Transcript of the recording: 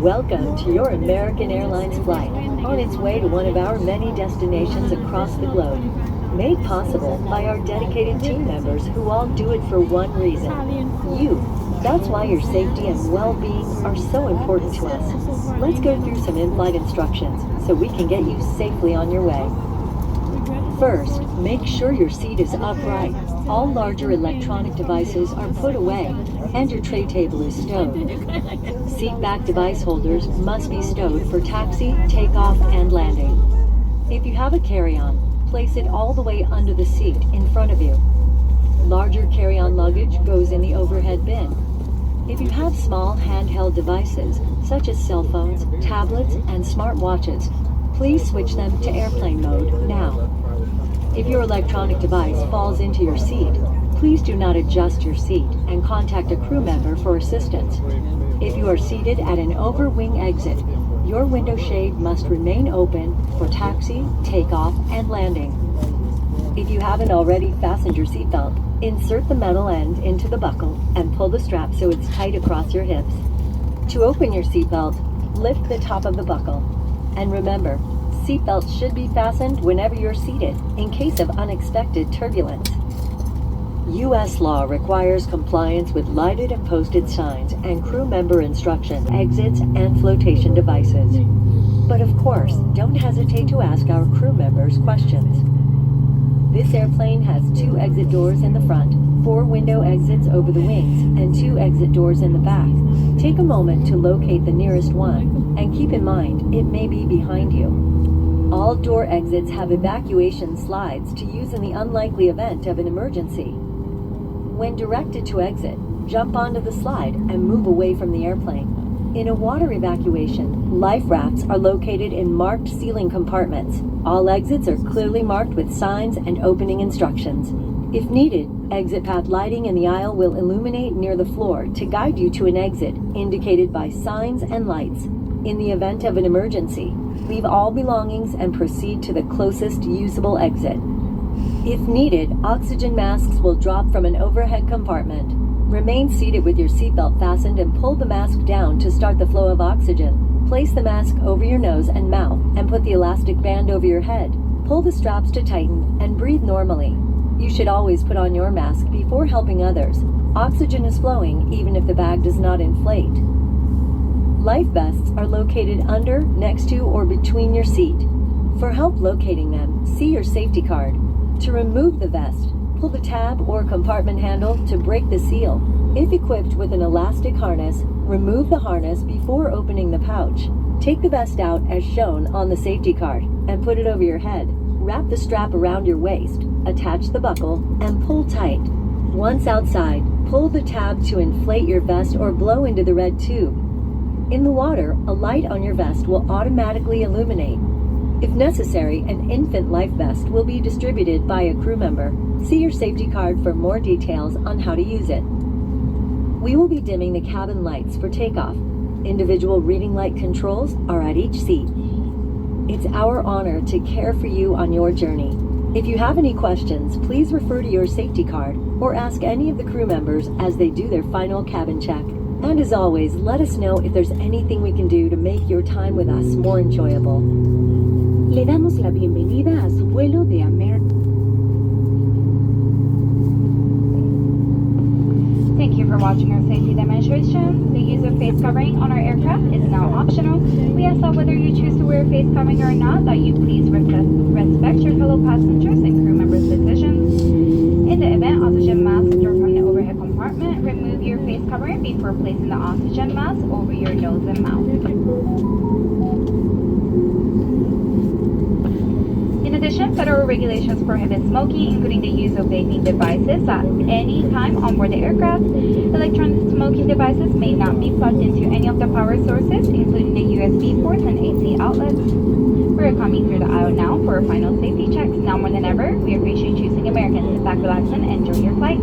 Welcome to your American Airlines flight, on its way to one of our many destinations across the globe. Made possible by our dedicated team members who all do it for one reason: you. That's why your safety and well-being are so important to us. Let's go through some in-flight instructions so we can get you safely on your way. First, make sure your seat is upright. All larger electronic devices are put away, and your tray table is stowed. Seat back device holders must be stowed for taxi, takeoff, and landing. If you have a carry-on, place it all the way under the seat in front of you. Larger carry-on luggage goes in the overhead bin. If you have small handheld devices, such as cell phones, tablets, and smartwatches, please switch them to airplane mode now. If your electronic device falls into your seat, please do not adjust your seat and contact a crew member for assistance. If you are seated at an over-wing exit, your window shade must remain open for taxi, takeoff, and landing. If you haven't already fastened your seatbelt, insert the metal end into the buckle and pull the strap so it's tight across your hips. To open your seatbelt, lift the top of the buckle. And remember, seatbelts should be fastened whenever you're seated in case of unexpected turbulence. U.S. law requires compliance with lighted and posted signs and crew member instruction, exits, and flotation devices. But of course, don't hesitate to ask our crew members questions. This airplane has 2 exit doors in the front, 4 window exits over the wings, and 2 exit doors in the back. Take a moment to locate the nearest one, and keep in mind it may be behind you. All door exits have evacuation slides to use in the unlikely event of an emergency. When directed to exit, jump onto the slide and move away from the airplane. In a water evacuation, life rafts are located in marked ceiling compartments. All exits are clearly marked with signs and opening instructions. If needed, exit path lighting in the aisle will illuminate near the floor to guide you to an exit indicated by signs and lights. In the event of an emergency, leave all belongings and proceed to the closest usable exit. If needed, oxygen masks will drop from an overhead compartment. Remain seated with your seatbelt fastened and pull the mask down to start the flow of oxygen. Place the mask over your nose and mouth and put the elastic band over your head. Pull the straps to tighten and breathe normally. You should always put on your mask before helping others. Oxygen is flowing even if the bag does not inflate. Life vests are located under, next to, or between your seat. For help locating them, see your safety card. To remove the vest, pull the tab or compartment handle to break the seal. If equipped with an elastic harness, remove the harness before opening the pouch. Take the vest out as shown on the safety card and put it over your head. Wrap the strap around your waist, attach the buckle, and pull tight. Once outside, pull the tab to inflate your vest or blow into the red tube. In the water, a light on your vest will automatically illuminate. If necessary, an infant life vest will be distributed by a crew member. See your safety card for more details on how to use it. We will be dimming the cabin lights for takeoff. Individual reading light controls are at each seat. It's our honor to care for you on your journey. If you have any questions, please refer to your safety card or ask any of the crew members as they do their final cabin check. And as always, let us know if there's anything we can do to make your time with us more enjoyable. Le damos la bienvenida a su vuelo de American. Thank you for watching our safety demonstration. The use of face covering on our aircraft is now optional. We ask that whether you choose to wear a face covering or not, that you please respect your fellow passengers and crew members' decisions. In the event oxygen masks drop from the overhead compartment, remove your face covering before placing the oxygen mask over your nose and mouth. In addition, federal regulations prohibit smoking, including the use of vaping devices at any time on board the aircraft. Electronic smoking devices may not be plugged into any of the power sources, including the USB ports and AC outlets. We're coming through the aisle now for our final safety checks. Now more than ever, we appreciate choosing American. Sit back, relax, and enjoy your flight.